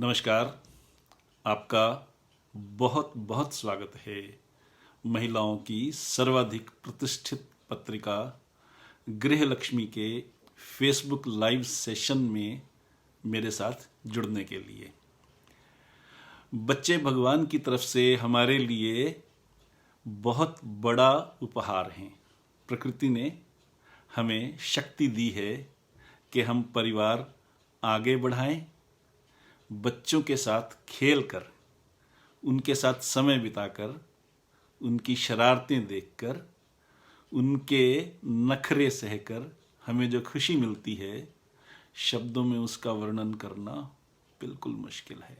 नमस्कार। आपका बहुत बहुत स्वागत है महिलाओं की सर्वाधिक प्रतिष्ठित पत्रिका गृहलक्ष्मी के फेसबुक लाइव सेशन में मेरे साथ जुड़ने के लिए। बच्चे भगवान की तरफ से हमारे लिए बहुत बड़ा उपहार हैं। प्रकृति ने हमें शक्ति दी है कि हम परिवार आगे बढ़ाएं, बच्चों के साथ खेलकर, उनके साथ समय बिताकर, उनकी शरारतें देखकर, उनके नखरे सहकर हमें जो खुशी मिलती है, शब्दों में उसका वर्णन करना बिल्कुल मुश्किल है।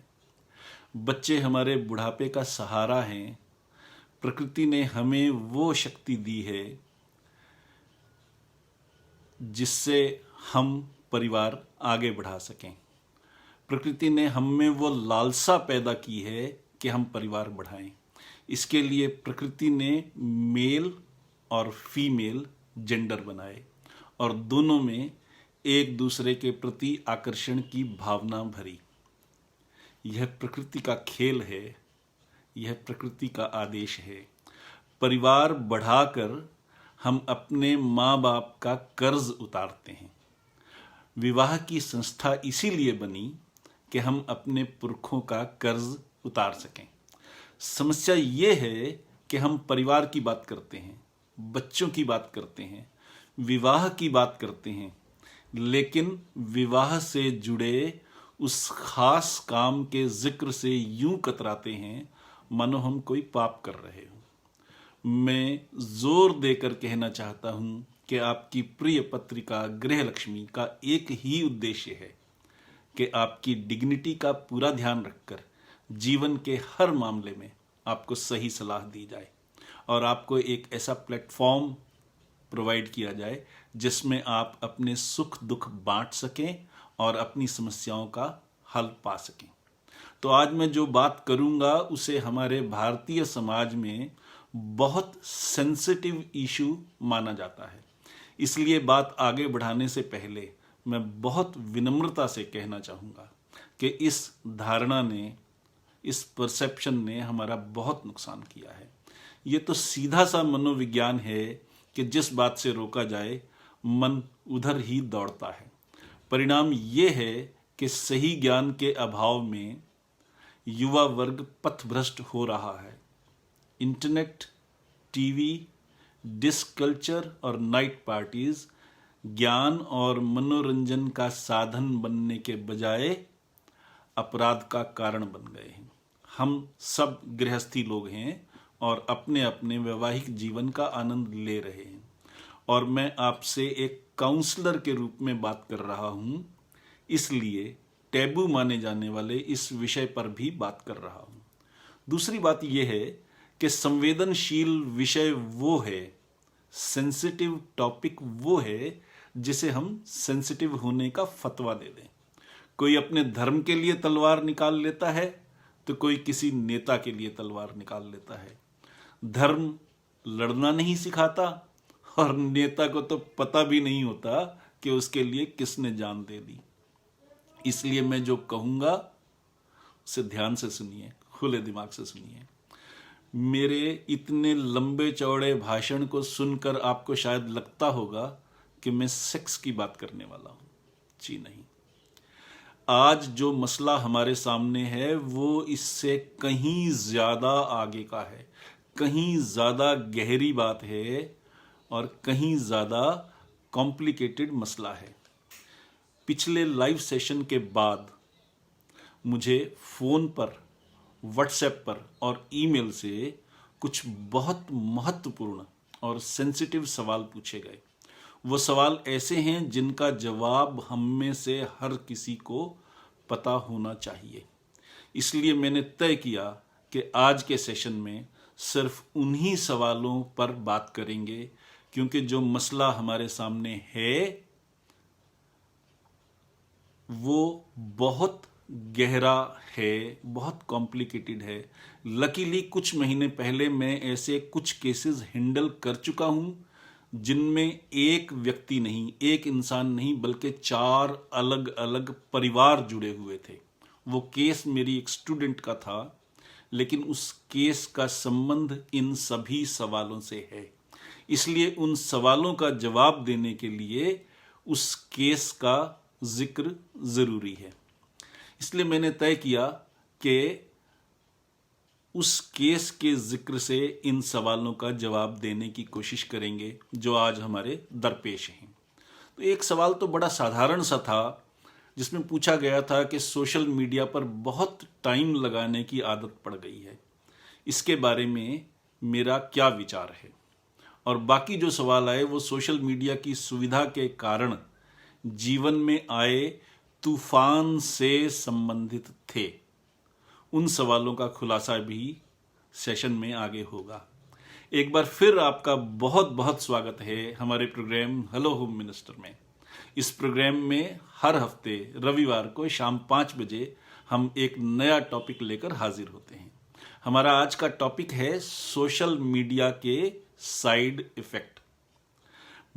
बच्चे हमारे बुढ़ापे का सहारा हैं। प्रकृति ने हमें वो शक्ति दी है जिससे हम परिवार आगे बढ़ा सकें। प्रकृति ने हम में वो लालसा पैदा की है कि हम परिवार बढ़ाएं। इसके लिए प्रकृति ने मेल और फीमेल जेंडर बनाए और दोनों में एक दूसरे के प्रति आकर्षण की भावना भरी। यह प्रकृति का खेल है, यह प्रकृति का आदेश है। परिवार बढ़ाकर हम अपने माँ बाप का कर्ज उतारते हैं। विवाह की संस्था इसीलिए बनी कि हम अपने पुरखों का कर्ज उतार सकें। समस्या ये है कि हम परिवार की बात करते हैं, बच्चों की बात करते हैं, विवाह की बात करते हैं, लेकिन विवाह से जुड़े उस खास काम के जिक्र से यूं कतराते हैं मानो हम कोई पाप कर रहे हो। मैं जोर देकर कहना चाहता हूं कि आपकी प्रिय पत्रिका गृहलक्ष्मी का एक ही उद्देश्य है कि आपकी डिग्निटी का पूरा ध्यान रखकर जीवन के हर मामले में आपको सही सलाह दी जाए और आपको एक ऐसा प्लेटफॉर्म प्रोवाइड किया जाए जिसमें आप अपने सुख दुख बांट सकें और अपनी समस्याओं का हल पा सकें। तो आज मैं जो बात करूंगा उसे हमारे भारतीय समाज में बहुत सेंसिटिव इशू माना जाता है। इसलिए बात आगे बढ़ाने से पहले मैं बहुत विनम्रता से कहना चाहूँगा कि इस धारणा ने, इस परसेप्शन ने हमारा बहुत नुकसान किया है। ये तो सीधा सा मनोविज्ञान है कि जिस बात से रोका जाए मन उधर ही दौड़ता है। परिणाम ये है कि सही ज्ञान के अभाव में युवा वर्ग पथभ्रष्ट हो रहा है। इंटरनेट, टीवी, डिस्क कल्चर और नाइट पार्टीज ज्ञान और मनोरंजन का साधन बनने के बजाय अपराध का कारण बन गए हैं। हम सब गृहस्थी लोग हैं और अपने अपने वैवाहिक जीवन का आनंद ले रहे हैं और मैं आपसे एक काउंसलर के रूप में बात कर रहा हूं, इसलिए टैबू माने जाने वाले इस विषय पर भी बात कर रहा हूं। दूसरी बात यह है कि संवेदनशील विषय वो है, सेंसिटिव टॉपिक वो है जिसे हम सेंसिटिव होने का फतवा दे दें। कोई अपने धर्म के लिए तलवार निकाल लेता है तो कोई किसी नेता के लिए तलवार निकाल लेता है। धर्म लड़ना नहीं सिखाता और नेता को तो पता भी नहीं होता कि उसके लिए किसने जान दे दी। इसलिए मैं जो कहूँगा उसे ध्यान से सुनिए, खुले दिमाग से सुनिए। मेरे इतने लंबे चौड़े भाषण को सुनकर आपको शायद लगता होगा कि मैं सेक्स की बात करने वाला हूं। जी नहीं। आज जो मसला हमारे सामने है वो इससे कहीं ज्यादा आगे का है, कहीं ज्यादा गहरी बात है और कहीं ज्यादा कॉम्प्लिकेटेड मसला है। पिछले लाइव सेशन के बाद मुझे फोन पर, व्हाट्सएप पर और ईमेल से कुछ बहुत महत्वपूर्ण और सेंसिटिव सवाल पूछे गए। वो सवाल ऐसे हैं जिनका जवाब हम में से हर किसी को पता होना चाहिए। इसलिए मैंने तय किया कि आज के सेशन में सिर्फ उन्हीं सवालों पर बात करेंगे, क्योंकि जो मसला हमारे सामने है वो बहुत गहरा है, बहुत कॉम्प्लिकेटेड है। लकीली कुछ महीने पहले मैं ऐसे कुछ केसेस हैंडल कर चुका हूं जिनमें एक व्यक्ति नहीं, एक इंसान नहीं, बल्कि 4 अलग अलग परिवार जुड़े हुए थे। वो केस मेरी एक स्टूडेंट का था, लेकिन उस केस का संबंध इन सभी सवालों से है। इसलिए उन सवालों का जवाब देने के लिए उस केस का जिक्र ज़रूरी है। इसलिए मैंने तय किया कि उस केस के जिक्र से इन सवालों का जवाब देने की कोशिश करेंगे जो आज हमारे दरपेश हैं। तो एक सवाल तो बड़ा साधारण सा था, जिसमें पूछा गया था कि सोशल मीडिया पर बहुत टाइम लगाने की आदत पड़ गई है, इसके बारे में मेरा क्या विचार है। और बाकी जो सवाल आए वो सोशल मीडिया की सुविधा के कारण जीवन में आए तूफान से संबंधित थे। उन सवालों का खुलासा भी सेशन में आगे होगा। एक बार फिर आपका बहुत बहुत स्वागत है हमारे प्रोग्राम हेलो होम मिनिस्टर में। इस प्रोग्राम में हर हफ्ते रविवार को शाम 5 बजे हम एक नया टॉपिक लेकर हाजिर होते हैं। हमारा आज का टॉपिक है सोशल मीडिया के साइड इफेक्ट।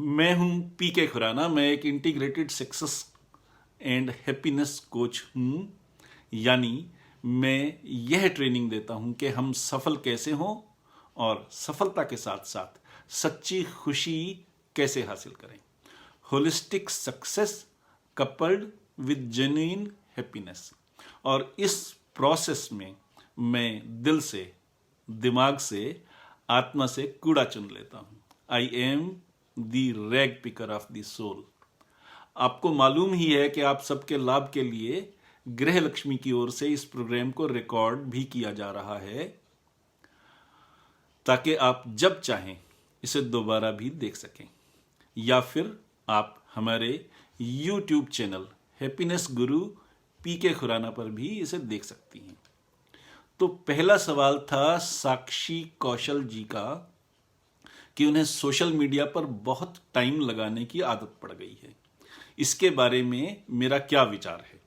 मैं हूं पीके खुराना। मैं एक integrated success and happiness coach हूं, यानी मैं यह ट्रेनिंग देता हूं कि हम सफल कैसे हों और सफलता के साथ साथ सच्ची खुशी कैसे हासिल करें। Holistic success coupled with genuine happiness. और इस प्रोसेस में मैं दिल से, दिमाग से, आत्मा से कूड़ा चुन लेता हूं। I am the rag picker of the soul. आपको मालूम ही है कि आप सबके लाभ के लिए गृह लक्ष्मी की ओर से इस प्रोग्राम को रिकॉर्ड भी किया जा रहा है, ताकि आप जब चाहें इसे दोबारा भी देख सकें, या फिर आप हमारे YouTube चैनल हैप्पीनेस गुरु पीके खुराना पर भी इसे देख सकती हैं। तो पहला सवाल था साक्षी कौशल जी का कि उन्हें सोशल मीडिया पर बहुत टाइम लगाने की आदत पड़ गई है, इसके बारे में मेरा क्या विचार है।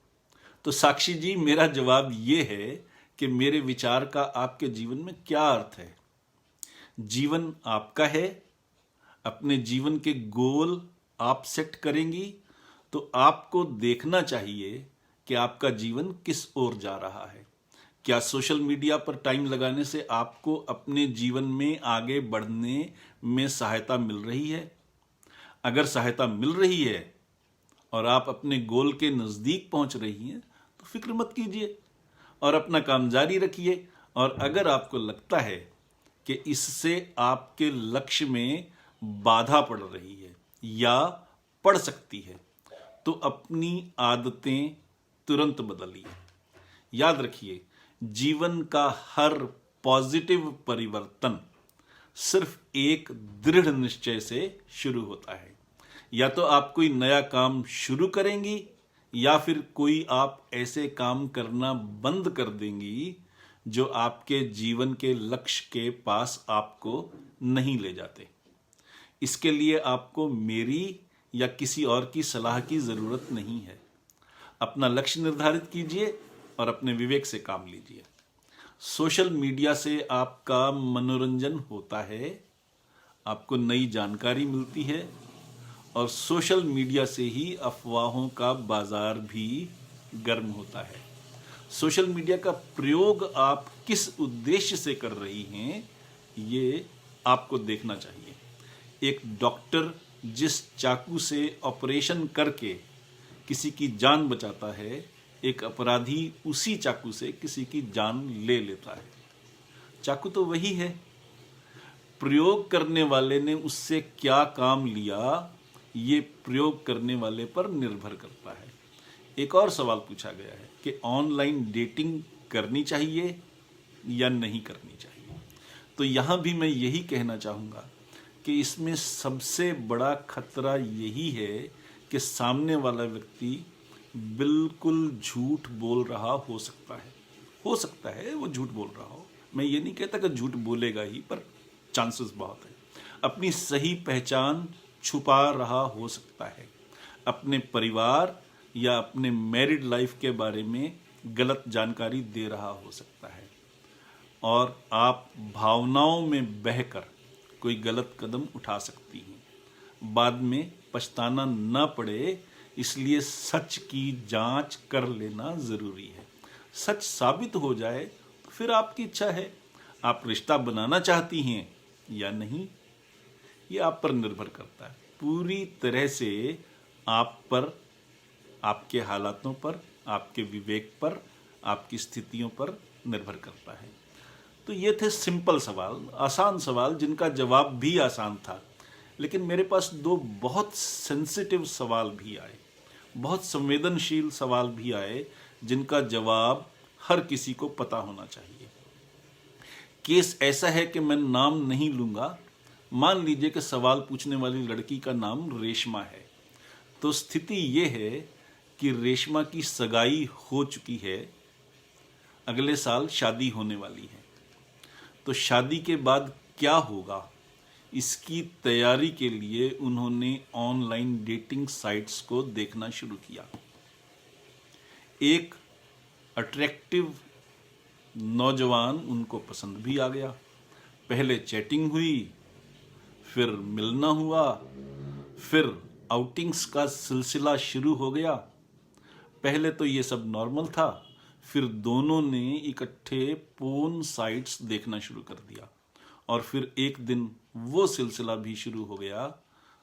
तो साक्षी जी, मेरा जवाब ये है कि मेरे विचार का आपके जीवन में क्या अर्थ है। जीवन आपका है, अपने जीवन के गोल आप सेट करेंगी, तो आपको देखना चाहिए कि आपका जीवन किस ओर जा रहा है। क्या सोशल मीडिया पर टाइम लगाने से आपको अपने जीवन में आगे बढ़ने में सहायता मिल रही है? अगर सहायता मिल रही है और आप अपने गोल के नज़दीक पहुंच रही हैं, तो फिक्र मत कीजिए और अपना काम जारी रखिए। और अगर आपको लगता है कि इससे आपके लक्ष्य में बाधा पड़ रही है या पड़ सकती है, तो अपनी आदतें तुरंत बदलिए। याद रखिए, जीवन का हर पॉजिटिव परिवर्तन सिर्फ एक दृढ़ निश्चय से शुरू होता है। या तो आप कोई नया काम शुरू करेंगी, या फिर कोई आप ऐसे काम करना बंद कर देंगी जो आपके जीवन के लक्ष्य के पास आपको नहीं ले जाते। इसके लिए आपको मेरी या किसी और की सलाह की ज़रूरत नहीं है। अपना लक्ष्य निर्धारित कीजिए और अपने विवेक से काम लीजिए। सोशल मीडिया से आपका मनोरंजन होता है, आपको नई जानकारी मिलती है, और सोशल मीडिया से ही अफवाहों का बाजार भी गर्म होता है। सोशल मीडिया का प्रयोग आप किस उद्देश्य से कर रही हैं, ये आपको देखना चाहिए। एक डॉक्टर जिस चाकू से ऑपरेशन करके किसी की जान बचाता है, एक अपराधी उसी चाकू से किसी की जान ले लेता है। चाकू तो वही है, प्रयोग करने वाले ने उससे क्या काम लिया, ये प्रयोग करने वाले पर निर्भर करता है। एक और सवाल पूछा गया है कि ऑनलाइन डेटिंग करनी चाहिए या नहीं करनी चाहिए। तो यहाँ भी मैं यही कहना चाहूँगा कि इसमें सबसे बड़ा खतरा यही है कि सामने वाला व्यक्ति बिल्कुल झूठ बोल रहा हो सकता है वो झूठ बोल रहा हो। मैं ये नहीं कहता कि झूठ बोलेगा ही, पर चांसेस बहुत है। अपनी सही पहचान छुपा रहा हो सकता है, अपने परिवार या अपने मैरिड लाइफ के बारे में गलत जानकारी दे रहा हो सकता है, और आप भावनाओं में बहकर कोई गलत कदम उठा सकती हैं। बाद में पछताना न पड़े, इसलिए सच की जांच कर लेना ज़रूरी है। सच साबित हो जाए तो फिर आपकी इच्छा है, आप रिश्ता बनाना चाहती हैं या नहीं, ये आप पर निर्भर करता है। पूरी तरह से आप पर, आपके हालातों पर, आपके विवेक पर, आपकी स्थितियों पर निर्भर करता है। तो ये थे सिंपल सवाल, आसान सवाल, जिनका जवाब भी आसान था। लेकिन मेरे पास दो बहुत सेंसिटिव सवाल भी आए, बहुत संवेदनशील सवाल भी आए, जिनका जवाब हर किसी को पता होना चाहिए। केस ऐसा है कि मैं नाम नहीं लूंगा। मान लीजिए कि सवाल पूछने वाली लड़की का नाम रेशमा है। तो स्थिति ये है कि रेशमा की सगाई हो चुकी है, अगले साल शादी होने वाली है। तो शादी के बाद क्या होगा, इसकी तैयारी के लिए उन्होंने ऑनलाइन डेटिंग साइट्स को देखना शुरू किया। एक अट्रैक्टिव नौजवान उनको पसंद भी आ गया। पहले चैटिंग हुई, फिर मिलना हुआ, फिर आउटिंग्स का सिलसिला शुरू हो गया। पहले तो ये सब नॉर्मल था, फिर दोनों ने इकट्ठे पोर्न साइट्स देखना शुरू कर दिया, और फिर एक दिन वो सिलसिला भी शुरू हो गया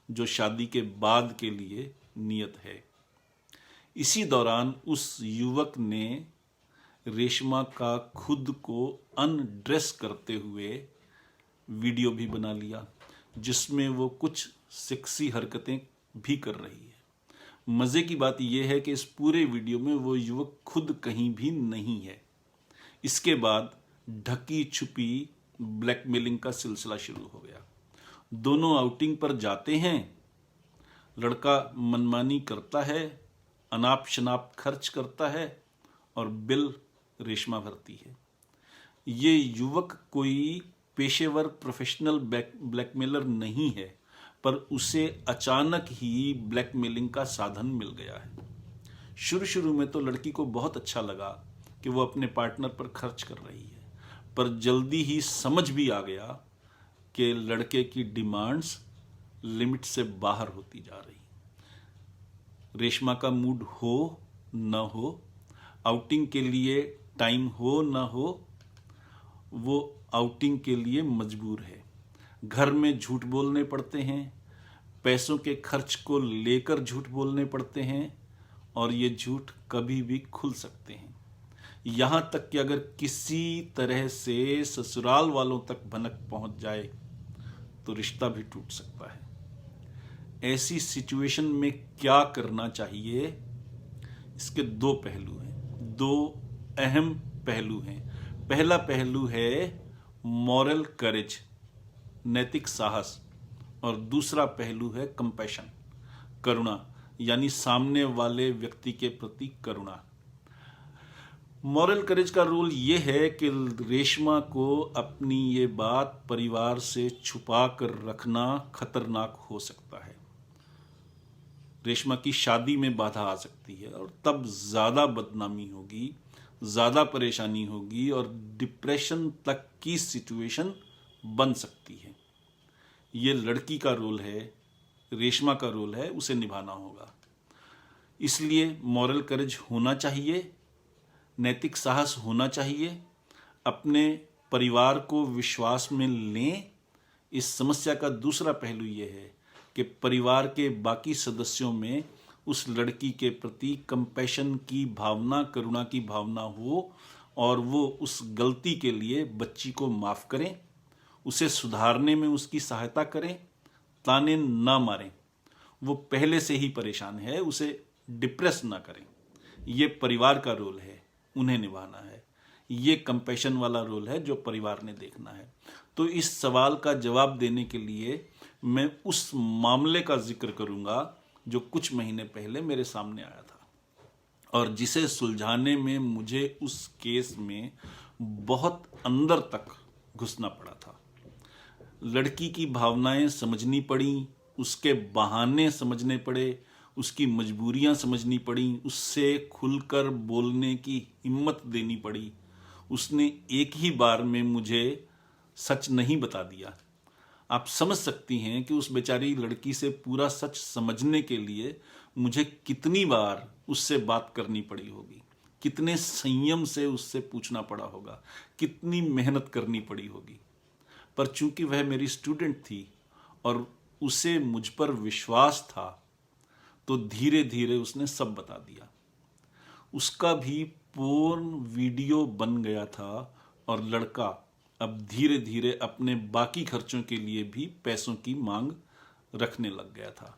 जो शादी के बाद के लिए नियत है। इसी दौरान उस युवक ने रेशमा का खुद को अनड्रेस करते हुए वीडियो भी बना लिया, जिसमें वो कुछ सेक्सी हरकतें भी कर रही है। मज़े की बात यह है कि इस पूरे वीडियो में वो युवक खुद कहीं भी नहीं है। इसके बाद ढकी छुपी ब्लैकमेलिंग का सिलसिला शुरू हो गया। दोनों आउटिंग पर जाते हैं, लड़का मनमानी करता है, अनाप शनाप खर्च करता है, और बिल रेशमा भरती है। ये युवक कोई पेशेवर प्रोफेशनल ब्लैकमेलर नहीं है, पर उसे अचानक ही ब्लैकमेलिंग का साधन मिल गया है। शुरू में तो लड़की को बहुत अच्छा लगा कि वो अपने पार्टनर पर खर्च कर रही है, पर जल्दी ही समझ भी आ गया कि लड़के की डिमांड्स लिमिट से बाहर होती जा रही। रेशमा का मूड हो न हो, आउटिंग के लिए टाइम हो न हो, वो आउटिंग के लिए मजबूर है। घर में झूठ बोलने पड़ते हैं, पैसों के खर्च को लेकर झूठ बोलने पड़ते हैं, और ये झूठ कभी भी खुल सकते हैं। यहाँ तक कि अगर किसी तरह से ससुराल वालों तक भनक पहुंच जाए तो रिश्ता भी टूट सकता है। ऐसी सिचुएशन में क्या करना चाहिए, इसके दो पहलू हैं, दो अहम पहलू हैं। पहला पहलू है मॉरल करेज, नैतिक साहस, और दूसरा पहलू है कंपैशन, करुणा, यानी सामने वाले व्यक्ति के प्रति करुणा। मॉरल करेज का रोल ये है कि रेशमा को अपनी ये बात परिवार से छुपा कर रखना खतरनाक हो सकता है। रेशमा की शादी में बाधा आ सकती है, और तब ज्यादा बदनामी होगी, ज्यादा परेशानी होगी, और डिप्रेशन तक की सिचुएशन बन सकती है। ये लड़की का रोल है, रेशमा का रोल है, उसे निभाना होगा। इसलिए मॉरल करेज होना चाहिए, नैतिक साहस होना चाहिए, अपने परिवार को विश्वास में लें। इस समस्या का दूसरा पहलू ये है कि परिवार के बाकी सदस्यों में उस लड़की के प्रति कंपैशन की भावना, करुणा की भावना हो, और वो उस गलती के लिए बच्ची को माफ़ करें, उसे सुधारने में उसकी सहायता करें, ताने ना मारें। वो पहले से ही परेशान है, उसे डिप्रेस ना करें। ये परिवार का रोल है, उन्हें निभाना है। ये कंपैशन वाला रोल है जो परिवार ने देखना है। तो इस सवाल का जवाब देने के लिए मैं उस मामले का जिक्र करूंगा जो कुछ महीने पहले मेरे सामने आया था, और जिसे सुलझाने में मुझे उस केस में बहुत अंदर तक घुसना पड़ा था। लड़की की भावनाएं समझनी पड़ी, उसके बहाने समझने पड़े, उसकी मजबूरियां समझनी पड़ी, उससे खुलकर बोलने की हिम्मत देनी पड़ी। उसने एक ही बार में मुझे सच नहीं बता दिया। आप समझ सकती हैं कि उस बेचारी लड़की से पूरा सच समझने के लिए मुझे कितनी बार उससे बात करनी पड़ी होगी, कितने संयम से उससे पूछना पड़ा होगा, कितनी मेहनत करनी पड़ी होगी। पर चूंकि वह मेरी स्टूडेंट थी और उसे मुझ पर विश्वास था, तो धीरे धीरे उसने सब बता दिया। उसका भी पूर्ण वीडियो बन गया था और लड़का अब धीरे धीरे अपने बाकी खर्चों के लिए भी पैसों की मांग रखने लग गया था।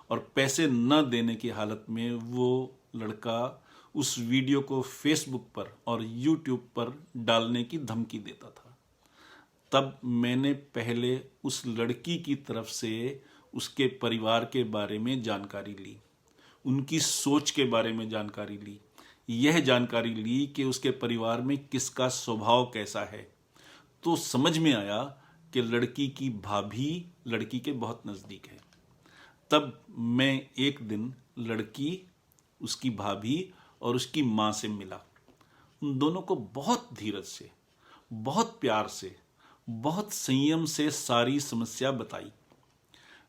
और पैसे न देने की हालत में वो लड़का उस वीडियो को फेसबुक पर और यूट्यूब पर डालने की धमकी देता था। तब मैंने पहले उस लड़की की तरफ से उसके परिवार के बारे में जानकारी ली, उनकी सोच के बारे में जानकारी ली, यह जानकारी ली कि उसके परिवार में किसका स्वभाव कैसा है। तो समझ में आया कि लड़की की भाभी लड़की के बहुत नज़दीक है। तब मैं एक दिन लड़की, उसकी भाभी और उसकी माँ से मिला। उन दोनों को बहुत धीरज से, बहुत प्यार से, बहुत संयम से सारी समस्या बताई।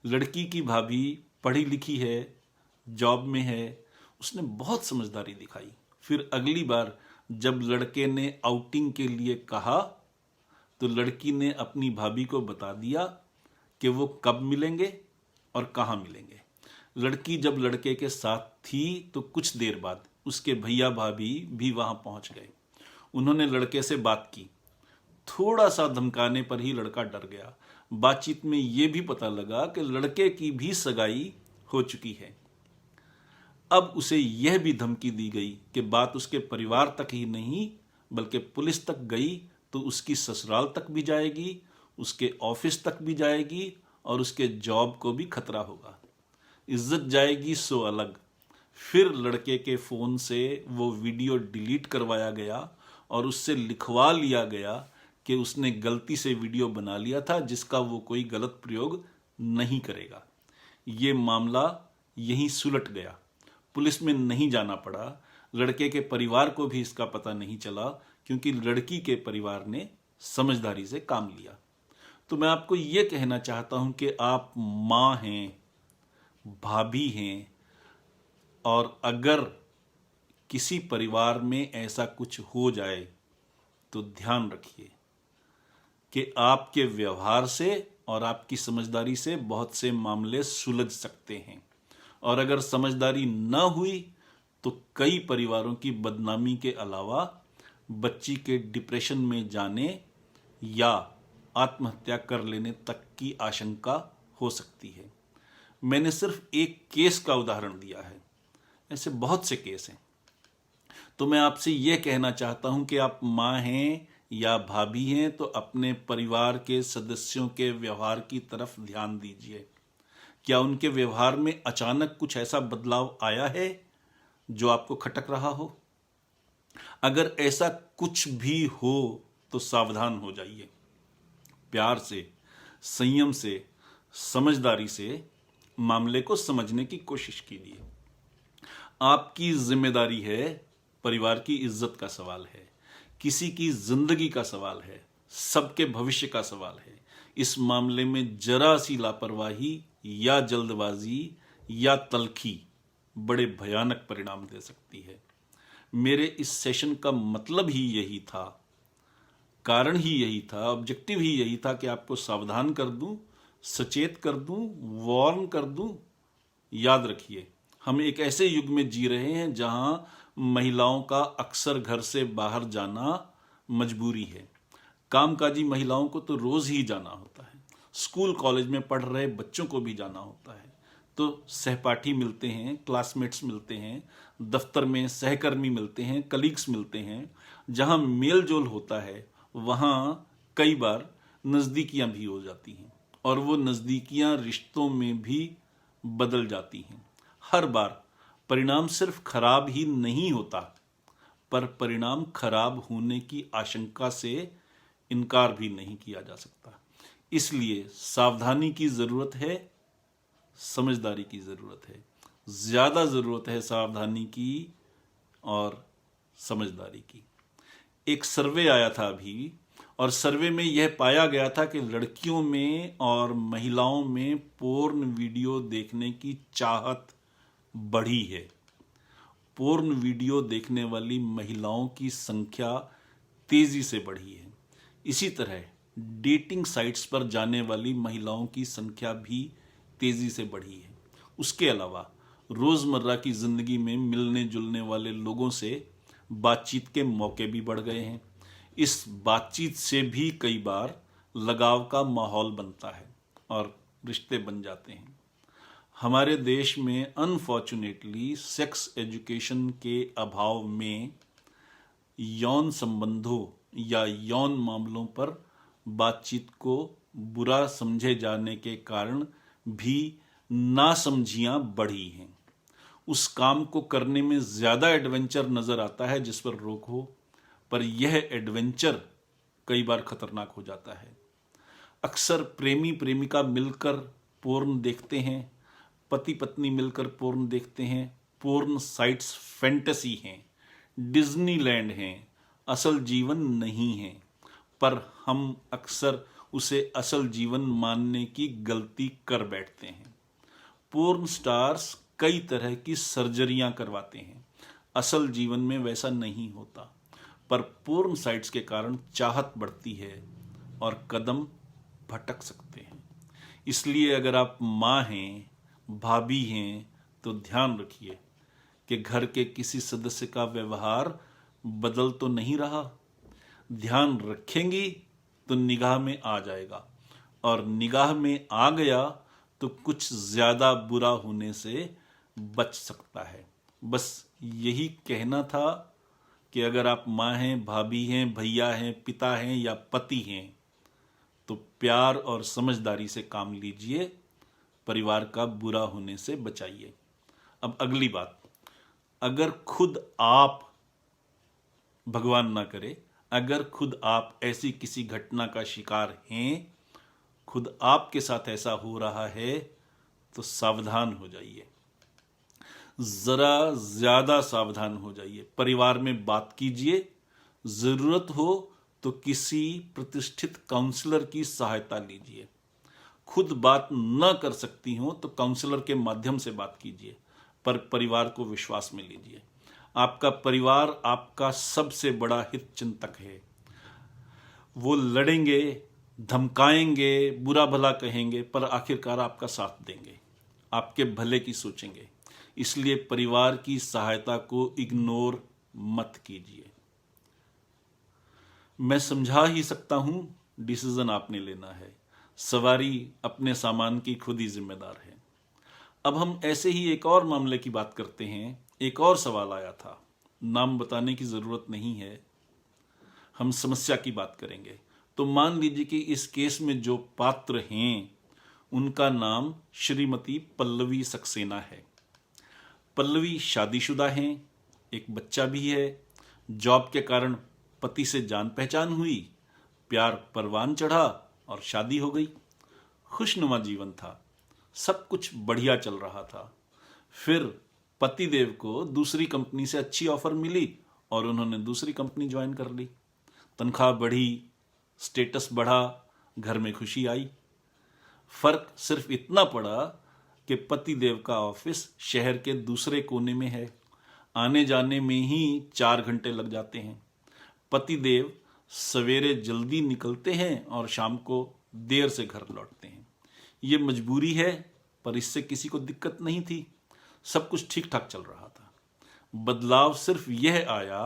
लड़की की भाभी पढ़ी लिखी है, जॉब में है, उसने बहुत समझदारी दिखाई। फिर अगली बार जब लड़के ने आउटिंग के लिए कहा तो लड़की ने अपनी भाभी को बता दिया कि वो कब मिलेंगे और कहाँ मिलेंगे। लड़की जब लड़के के साथ थी तो कुछ देर बाद उसके भैया भाभी भी वहां पहुंच गए। उन्होंने लड़के से बात की। थोड़ा सा धमकाने पर ही लड़का डर गया। बातचीत में यह भी पता लगा कि लड़के की भी सगाई हो चुकी है। अब उसे यह भी धमकी दी गई कि बात उसके परिवार तक ही नहीं बल्कि पुलिस तक गई तो उसकी ससुराल तक भी जाएगी, उसके ऑफिस तक भी जाएगी और उसके जॉब को भी खतरा होगा। इज्जत जाएगी सो अलग। फिर लड़के के फोन से वो वीडियो डिलीट करवाया गया और उससे लिखवा लिया गया कि उसने गलती से वीडियो बना लिया था जिसका वो कोई गलत प्रयोग नहीं करेगा। ये मामला यहीं सुलट गया। पुलिस में नहीं जाना पड़ा। लड़के के परिवार को भी इसका पता नहीं चला क्योंकि लड़की के परिवार ने समझदारी से काम लिया। तो मैं आपको ये कहना चाहता हूं कि आप माँ हैं, भाभी हैं, और अगर किसी परिवार में ऐसा कुछ हो जाए तो ध्यान रखिए कि आपके व्यवहार से और आपकी समझदारी से बहुत से मामले सुलझ सकते हैं। और अगर समझदारी न हुई तो कई परिवारों की बदनामी के अलावा बच्ची के डिप्रेशन में जाने या आत्महत्या कर लेने तक की आशंका हो सकती है। मैंने सिर्फ एक केस का उदाहरण दिया है, ऐसे बहुत से केस हैं। तो मैं आपसे यह कहना चाहता हूं कि आप माँ हैं या भाभी हैं तो अपने परिवार के सदस्यों के व्यवहार की तरफ ध्यान दीजिए। क्या उनके व्यवहार में अचानक कुछ ऐसा बदलाव आया है जो आपको खटक रहा हो? अगर ऐसा कुछ भी हो तो सावधान हो जाइए। प्यार से, संयम से, समझदारी से मामले को समझने की कोशिश कीजिए। आपकी जिम्मेदारी है, परिवार की इज्जत का सवाल है, किसी की जिंदगी का सवाल है, सबके भविष्य का सवाल है। इस मामले में जरा सी लापरवाही या जल्दबाजी या तल्खी बड़े भयानक परिणाम दे सकती है। मेरे इस सेशन का मतलब ही यही था, कारण ही यही था, ऑब्जेक्टिव ही यही था कि आपको सावधान कर दूं, सचेत कर दूं, वार्न कर दूं। याद रखिए, हम एक ऐसे युग में जी रहे हैं जहां महिलाओं का अक्सर घर से बाहर जाना मजबूरी है। कामकाजी महिलाओं को तो रोज ही जाना होता है, स्कूल कॉलेज में पढ़ रहे बच्चों को भी जाना होता है। तो सहपाठी मिलते हैं, क्लासमेट्स मिलते हैं, दफ्तर में सहकर्मी मिलते हैं, कलीग्स मिलते हैं। जहां मेल जोल होता है वहां कई बार नज़दीकियां भी हो जाती हैं और वो नज़दीकियां रिश्तों में भी बदल जाती हैं। हर बार परिणाम सिर्फ खराब ही नहीं होता, पर परिणाम खराब होने की आशंका से इनकार भी नहीं किया जा सकता। इसलिए सावधानी की जरूरत है, समझदारी की जरूरत है। ज्यादा जरूरत है सावधानी की और समझदारी की। एक सर्वे आया था अभी, और सर्वे में यह पाया गया था कि लड़कियों में और महिलाओं में पोर्न वीडियो देखने की चाहत बढ़ी है। पोर्न वीडियो देखने वाली महिलाओं की संख्या तेजी से बढ़ी है। इसी तरह डेटिंग साइट्स पर जाने वाली महिलाओं की संख्या भी तेजी से बढ़ी है। उसके अलावा रोजमर्रा की जिंदगी में मिलने जुलने वाले लोगों से बातचीत के मौके भी बढ़ गए हैं। इस बातचीत से भी कई बार लगाव का माहौल बनता है और रिश्ते बन जाते हैं। हमारे देश में अनफॉर्चुनेटली सेक्स एजुकेशन के अभाव में यौन संबंधों या यौन मामलों पर बातचीत को बुरा समझे जाने के कारण भी नासमझियां बढ़ी हैं। उस काम को करने में ज्यादा एडवेंचर नजर आता है जिस पर रोक हो, पर यह एडवेंचर कई बार खतरनाक हो जाता है। अक्सर प्रेमी प्रेमिका मिलकर पोर्न देखते हैं, पति पत्नी मिलकर पोर्न देखते हैं। पोर्न साइट्स फैंटेसी हैं, डिज्नीलैंड हैं, असल जीवन नहीं है, पर हम अक्सर उसे असल जीवन मानने की गलती कर बैठते हैं। पोर्न स्टार्स कई तरह की सर्जरियां करवाते हैं, असल जीवन में वैसा नहीं होता, पर पोर्न साइट्स के कारण चाहत बढ़ती है और कदम भटक सकते हैं। इसलिए अगर आप माँ हैं, भाभी हैं, तो ध्यान रखिए कि घर के किसी सदस्य का व्यवहार बदल तो नहीं रहा। ध्यान रखेंगी तो निगाह में आ जाएगा, और निगाह में आ गया तो कुछ ज्यादा बुरा होने से बच सकता है। बस यही कहना था कि अगर आप माँ हैं, भाभी हैं, भैया हैं, पिता हैं या पति हैं तो प्यार और समझदारी से काम लीजिए, परिवार का बुरा होने से बचाइए। अब अगली बात, अगर खुद आप, भगवान ना करे, अगर खुद आप ऐसी किसी घटना का शिकार हैं, खुद आपके साथ ऐसा हो रहा है, तो सावधान हो जाइए, जरा ज्यादा सावधान हो जाइए। परिवार में बात कीजिए, जरूरत हो तो किसी प्रतिष्ठित काउंसलर की सहायता लीजिए। खुद बात न कर सकती हो तो काउंसलर के माध्यम से बात कीजिए, पर परिवार को विश्वास में लीजिए। आपका परिवार आपका सबसे बड़ा हित चिंतक है। वो लड़ेंगे, धमकाएंगे, बुरा भला कहेंगे, पर आखिरकार आपका साथ देंगे, आपके भले की सोचेंगे। इसलिए परिवार की सहायता को इग्नोर मत कीजिए। मैं समझा ही सकता हूं, डिसीजन आपने लेना है। सवारी अपने सामान की खुद ही जिम्मेदार है। अब हम ऐसे ही एक और मामले की बात करते हैं। एक और सवाल आया था, नाम बताने की जरूरत नहीं है, हम समस्या की बात करेंगे। तो मान लीजिए कि इस केस में जो पात्र हैं उनका नाम श्रीमती पल्लवी सक्सेना है। पल्लवी शादीशुदा हैं, एक बच्चा भी है। जॉब के कारण पति से जान पहचान हुई, प्यार परवान चढ़ा और शादी हो गई। खुशनुमा जीवन था, सब कुछ बढ़िया चल रहा था। फिर पतिदेव को दूसरी कंपनी से अच्छी ऑफर मिली और उन्होंने दूसरी कंपनी ज्वाइन कर ली। तनख्वाह बढ़ी, स्टेटस बढ़ा, घर में खुशी आई। फर्क सिर्फ इतना पड़ा कि पतिदेव का ऑफिस शहर के दूसरे कोने में है, आने जाने में ही 4 घंटे लग जाते हैं। पतिदेव सवेरे जल्दी निकलते हैं और शाम को देर से घर लौटते हैं। ये मजबूरी है, पर इससे किसी को दिक्कत नहीं थी, सब कुछ ठीक ठाक चल रहा था। बदलाव सिर्फ यह आया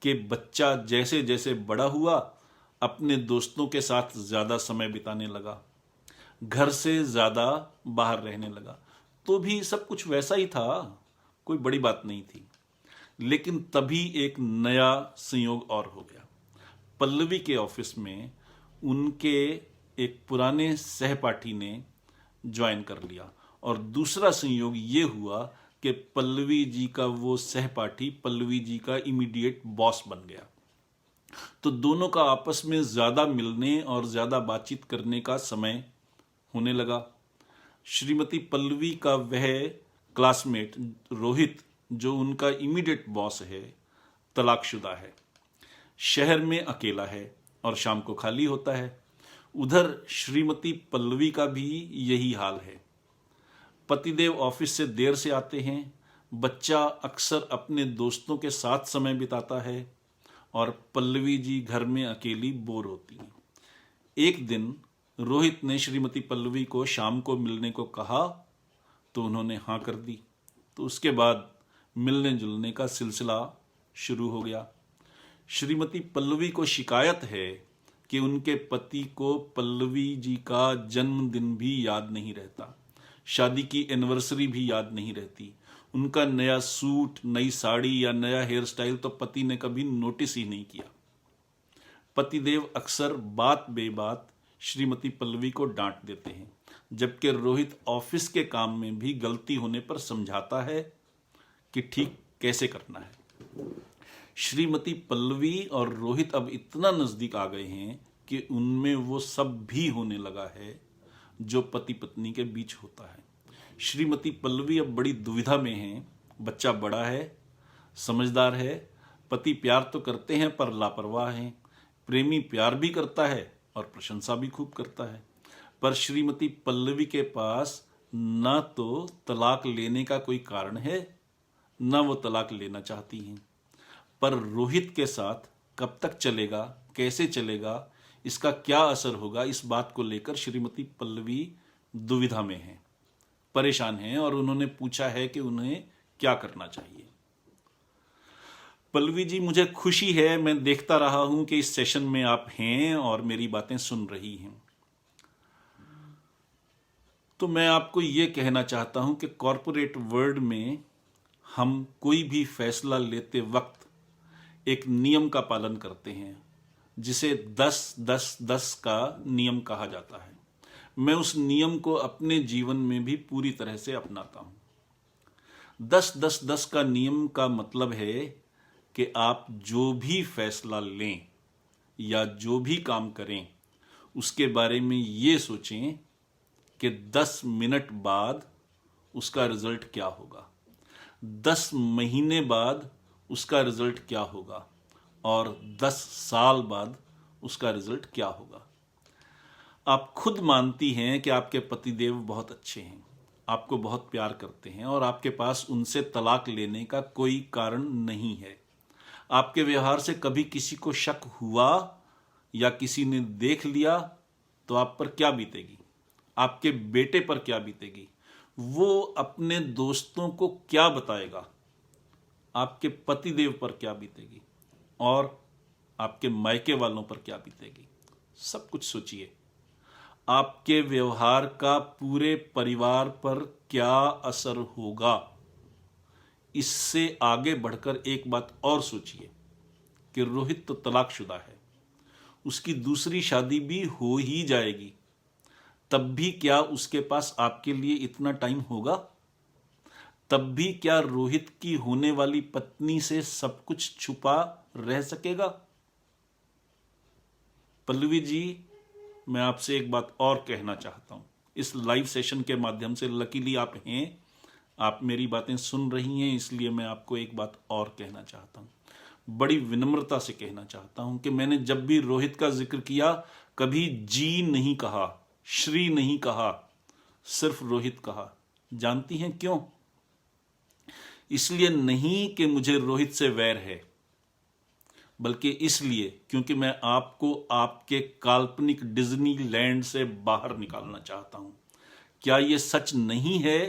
कि बच्चा जैसे जैसे बड़ा हुआ, अपने दोस्तों के साथ ज्यादा समय बिताने लगा, घर से ज्यादा बाहर रहने लगा। तो भी सब कुछ वैसा ही था, कोई बड़ी बात नहीं थी। लेकिन तभी एक नया संयोग और हो गया। पल्लवी के ऑफिस में उनके एक पुराने सहपाठी ने ज्वाइन कर लिया, और दूसरा संयोग ये हुआ कि पल्लवी जी का वो सहपाठी पल्लवी जी का इमीडिएट बॉस बन गया। तो दोनों का आपस में ज्यादा मिलने और ज्यादा बातचीत करने का समय होने लगा। श्रीमती पल्लवी का वह क्लासमेट रोहित, जो उनका इमीडिएट बॉस है, तलाकशुदा है, शहर में अकेला है और शाम को खाली होता है। उधर श्रीमती पल्लवी का भी यही हाल है। पतिदेव ऑफिस से देर से आते हैं, बच्चा अक्सर अपने दोस्तों के साथ समय बिताता है और पल्लवी जी घर में अकेली बोर होती हैं। एक दिन रोहित ने श्रीमती पल्लवी को शाम को मिलने को कहा तो उन्होंने हाँ कर दी। तो उसके बाद मिलने जुलने का सिलसिला शुरू हो गया। श्रीमती पल्लवी को शिकायत है कि उनके पति को पल्लवी जी का जन्मदिन भी याद नहीं रहता, शादी की एनिवर्सरी भी याद नहीं रहती, उनका नया सूट, नई साड़ी या नया हेयर स्टाइल तो पति ने कभी नोटिस ही नहीं किया। पतिदेव अक्सर बात बेबात श्रीमती पल्लवी को डांट देते हैं, जबकि रोहित ऑफिस के काम में भी गलती होने पर समझाता है कि ठीक कैसे करना है। श्रीमती पल्लवी और रोहित अब इतना नजदीक आ गए हैं कि उनमें वो सब भी होने लगा है जो पति पत्नी के बीच होता है। श्रीमती पल्लवी अब बड़ी दुविधा में हैं। बच्चा बड़ा है, समझदार है, पति प्यार तो करते हैं पर लापरवाह हैं। प्रेमी प्यार भी करता है और प्रशंसा भी खूब करता है, पर श्रीमती पल्लवी के पास ना तो तलाक लेने का कोई कारण है, ना वो तलाक लेना चाहती हैं। पर रोहित के साथ कब तक चलेगा, कैसे चलेगा, इसका क्या असर होगा, इस बात को लेकर श्रीमती पल्लवी दुविधा में है, परेशान हैं और उन्होंने पूछा है कि उन्हें क्या करना चाहिए। पल्लवी जी, मुझे खुशी है, मैं देखता रहा हूं कि इस सेशन में आप हैं और मेरी बातें सुन रही हैं। तो मैं आपको ये कहना चाहता हूं कि कॉरपोरेट वर्ल्ड में हम कोई भी फैसला लेते वक्त एक नियम का पालन करते हैं, जिसे 10-10-10 का नियम कहा जाता है। मैं उस नियम को अपने जीवन में भी पूरी तरह से अपनाता हूं। 10-10-10 का नियम का मतलब है कि आप जो भी फैसला लें या जो भी काम करें, उसके बारे में ये सोचें कि 10 मिनट बाद उसका रिजल्ट क्या होगा, 10 महीने बाद उसका रिजल्ट क्या होगा और 10 साल बाद उसका रिजल्ट क्या होगा। आप खुद मानती हैं कि आपके पतिदेव बहुत अच्छे हैं, आपको बहुत प्यार करते हैं और आपके पास उनसे तलाक लेने का कोई कारण नहीं है। आपके व्यवहार से कभी किसी को शक हुआ या किसी ने देख लिया तो आप पर क्या बीतेगी, आपके बेटे पर क्या बीतेगी, वो अपने दोस्तों को क्या बताएगा, आपके पतिदेव पर क्या बीतेगी और आपके मायके वालों पर क्या बीतेगी। सब कुछ सोचिए। आपके व्यवहार का पूरे परिवार पर क्या असर होगा। इससे आगे बढ़कर एक बात और सोचिए कि रोहित तो तलाकशुदा है, उसकी दूसरी शादी भी हो ही जाएगी, तब भी क्या उसके पास आपके लिए इतना टाइम होगा? तब भी क्या रोहित की होने वाली पत्नी से सब कुछ छुपा रह सकेगा? पल्लवी जी, मैं आपसे एक बात और कहना चाहता हूं। इस लाइव सेशन के माध्यम से लकीली आप हैं, आप मेरी बातें सुन रही हैं, इसलिए मैं आपको एक बात और कहना चाहता हूं। बड़ी विनम्रता से कहना चाहता हूं कि मैंने जब भी रोहित का जिक्र किया, कभी जी नहीं कहा, श्री नहीं कहा, सिर्फ रोहित कहा। जानती हैं क्यों? इसलिए नहीं कि मुझे रोहित से वैर है, बल्कि इसलिए क्योंकि मैं आपको आपके काल्पनिक डिज्नीलैंड से बाहर निकालना चाहता हूं। क्या यह सच नहीं है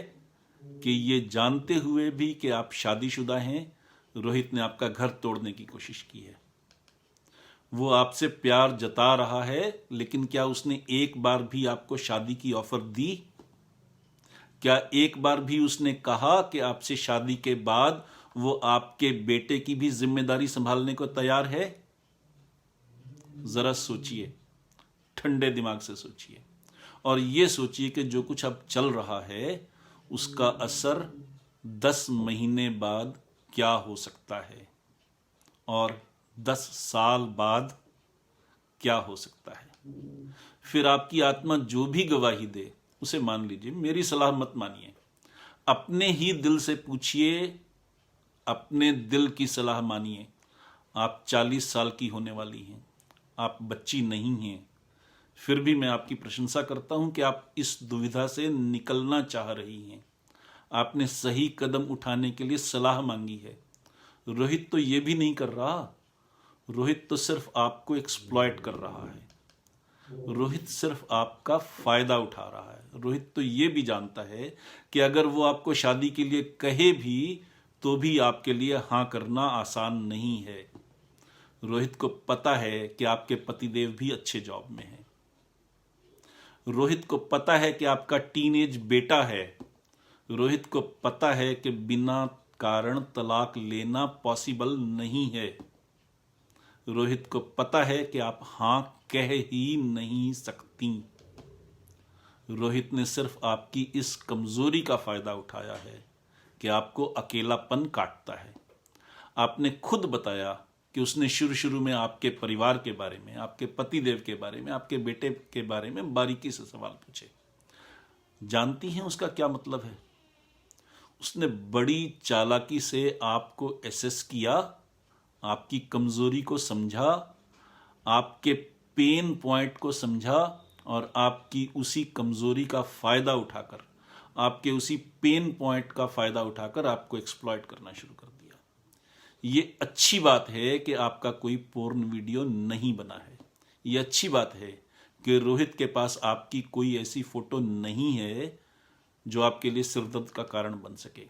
कि ये जानते हुए भी कि आप शादीशुदा हैं, रोहित ने आपका घर तोड़ने की कोशिश की है? वो आपसे प्यार जता रहा है, लेकिन क्या उसने एक बार भी आपको शादी की ऑफर दी? क्या एक बार भी उसने कहा कि आपसे शादी के बाद वो आपके बेटे की भी जिम्मेदारी संभालने को तैयार है? जरा सोचिए, ठंडे दिमाग से सोचिए और ये सोचिए कि जो कुछ अब चल रहा है उसका असर 10 महीने बाद क्या हो सकता है और 10 साल बाद क्या हो सकता है। फिर आपकी आत्मा जो भी गवाही दे उसे मान लीजिए, मेरी सलाह मत मानिए। अपने ही दिल से पूछिए, अपने दिल की सलाह मानिए। आप 40 साल की होने वाली हैं, आप बच्ची नहीं हैं, फिर भी मैं आपकी प्रशंसा करता हूं कि आप इस दुविधा से निकलना चाह रही हैं। आपने सही कदम उठाने के लिए सलाह मांगी है। रोहित तो ये भी नहीं कर रहा, रोहित तो सिर्फ आपको एक्सप्लॉइट कर रहा है, रोहित सिर्फ आपका फायदा उठा रहा है। रोहित तो ये भी जानता है कि अगर वो आपको शादी के लिए कहे भी तो भी आपके लिए हाँ करना आसान नहीं है। रोहित को पता है कि आपके पतिदेव भी अच्छे जॉब में हैं। रोहित को पता है कि आपका टीनेज बेटा है। रोहित को पता है कि बिना कारण तलाक लेना पॉसिबल नहीं है। रोहित को पता है कि आप हां कह ही नहीं सकती। रोहित ने सिर्फ आपकी इस कमजोरी का फायदा उठाया है कि आपको अकेलापन काटता है। आपने खुद बताया कि उसने शुरू शुरू में आपके परिवार के बारे में, आपके पतिदेव के बारे में, आपके बेटे के बारे में बारीकी से सवाल पूछे। जानती हैं उसका क्या मतलब है? उसने बड़ी चालाकी से आपको एसेस किया, आपकी कमजोरी को समझा, आपके पेन पॉइंट को समझा और आपकी उसी कमजोरी का फायदा उठाकर, आपके उसी पेन पॉइंट का फायदा उठाकर आपको एक्सप्लॉइट करना शुरू कर दिया। ये अच्छी बात है कि आपका कोई पोर्न वीडियो नहीं बना है। ये अच्छी बात है कि रोहित के पास आपकी कोई ऐसी फोटो नहीं है जो आपके लिए सिरदर्द का कारण बन सके।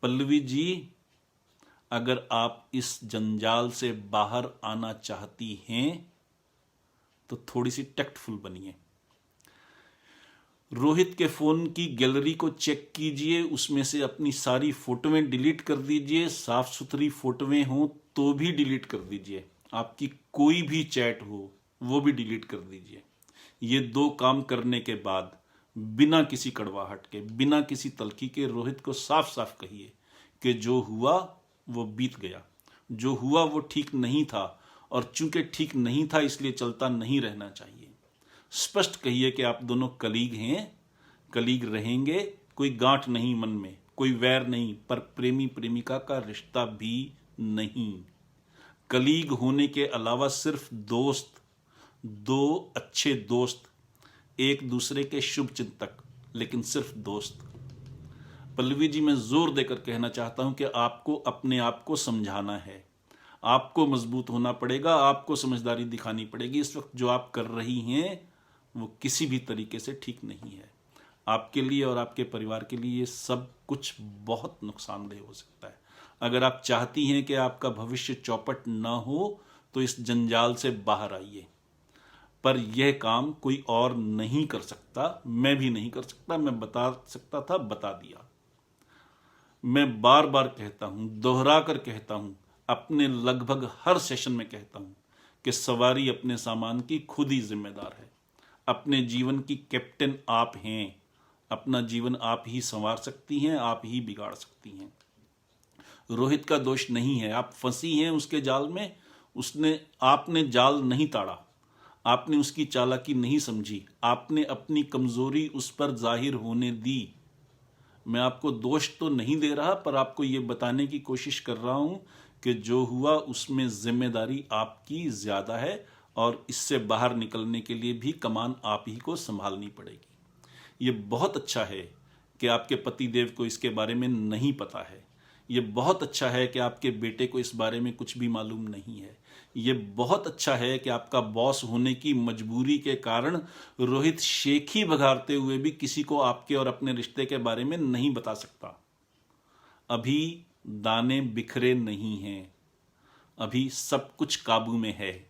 पल्लवी जी, अगर आप इस जंजाल से बाहर आना चाहती हैं तो थोड़ी सी टैक्टफुल बनिए। रोहित के फोन की गैलरी को चेक कीजिए, उसमें से अपनी सारी फोटोएं डिलीट कर दीजिए। साफ सुथरी फोटोएं हो तो भी डिलीट कर दीजिए। आपकी कोई भी चैट हो वो भी डिलीट कर दीजिए। ये 2 काम करने के बाद बिना किसी कड़वाहट के, बिना किसी तल्खी के रोहित को साफ साफ कहिए कि जो हुआ वो बीत गया, जो हुआ वो ठीक नहीं था और चूंकि ठीक नहीं था इसलिए चलता नहीं रहना चाहिए। स्पष्ट कहिए कि आप दोनों कलीग हैं, कलीग रहेंगे, कोई गांठ नहीं मन में, कोई वैर नहीं, पर प्रेमी प्रेमिका का रिश्ता भी नहीं। कलीग होने के अलावा सिर्फ दोस्त, 2 अच्छे दोस्त, एक दूसरे के शुभ चिंतक, लेकिन सिर्फ दोस्त। पल्लवी जी, मैं जोर देकर कहना चाहता हूं कि आपको अपने आप को समझाना है, आपको मजबूत होना पड़ेगा, आपको समझदारी दिखानी पड़ेगी। इस वक्त जो आप कर रही हैं वो किसी भी तरीके से ठीक नहीं है। आपके लिए और आपके परिवार के लिए ये सब कुछ बहुत नुकसानदेह हो सकता है। अगर आप चाहती हैं कि आपका भविष्य चौपट ना हो तो इस जंजाल से बाहर आइए। पर यह काम कोई और नहीं कर सकता, मैं भी नहीं कर सकता। मैं बता सकता था, बता दिया। मैं बार बार कहता हूं, दोहरा कर कहता हूं, अपने लगभग हर सेशन में कहता हूं कि सवारी अपने सामान की खुद ही जिम्मेदार है। अपने जीवन की कैप्टन आप हैं। अपना जीवन आप ही संवार सकती हैं, आप ही बिगाड़ सकती हैं। रोहित का दोष नहीं है, आप फंसी हैं उसके जाल में। आपने जाल नहीं ताड़ा, आपने उसकी चालाकी नहीं समझी, आपने अपनी कमजोरी उस पर जाहिर होने दी। मैं आपको दोष तो नहीं दे रहा, पर आपको यह बताने की कोशिश कर रहा हूं कि जो हुआ उसमें जिम्मेदारी आपकी ज्यादा है और इससे बाहर निकलने के लिए भी कमान आप ही को संभालनी पड़ेगी। ये बहुत अच्छा है कि आपके पतिदेव को इसके बारे में नहीं पता है। ये बहुत अच्छा है कि आपके बेटे को इस बारे में कुछ भी मालूम नहीं है। ये बहुत अच्छा है कि आपका बॉस होने की मजबूरी के कारण रोहित शेखी बघारते हुए भी किसी को आपके और अपने रिश्ते के बारे में नहीं बता सकता। अभी दाने बिखरे नहीं हैं, अभी सब कुछ काबू में है।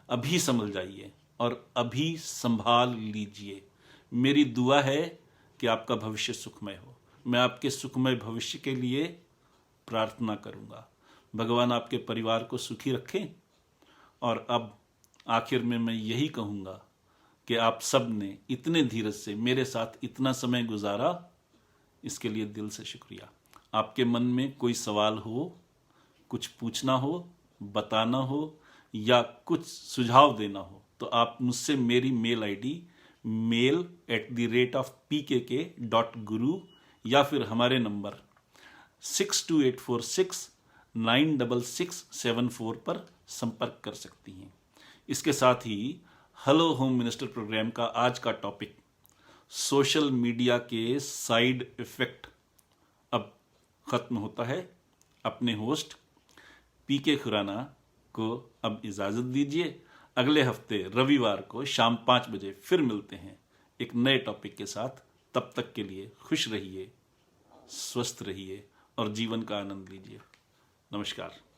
अभी संभल जाइए और अभी संभाल लीजिए। मेरी दुआ है कि आपका भविष्य सुखमय हो। मैं आपके सुखमय भविष्य के लिए प्रार्थना करूंगा। भगवान आपके परिवार को सुखी रखें। और अब आखिर में मैं यही कहूंगा कि आप सब ने इतने धीरज से मेरे साथ इतना समय गुजारा, इसके लिए दिल से शुक्रिया। आपके मन में कोई सवाल हो, कुछ पूछना हो, बताना हो या कुछ सुझाव देना हो तो आप मुझसे मेरी मेल आईडी mail@pkk.guru या फिर हमारे नंबर 6284696674 पर संपर्क कर सकती हैं। इसके साथ ही हेलो होम मिनिस्टर प्रोग्राम का आज का टॉपिक सोशल मीडिया के साइड इफेक्ट अब ख़त्म होता है। अपने होस्ट पीके खुराना को अब इजाज़त दीजिए। अगले हफ्ते रविवार को शाम 5 बजे फिर मिलते हैं एक नए टॉपिक के साथ। तब तक के लिए खुश रहिए, स्वस्थ रहिए और जीवन का आनंद लीजिए। नमस्कार।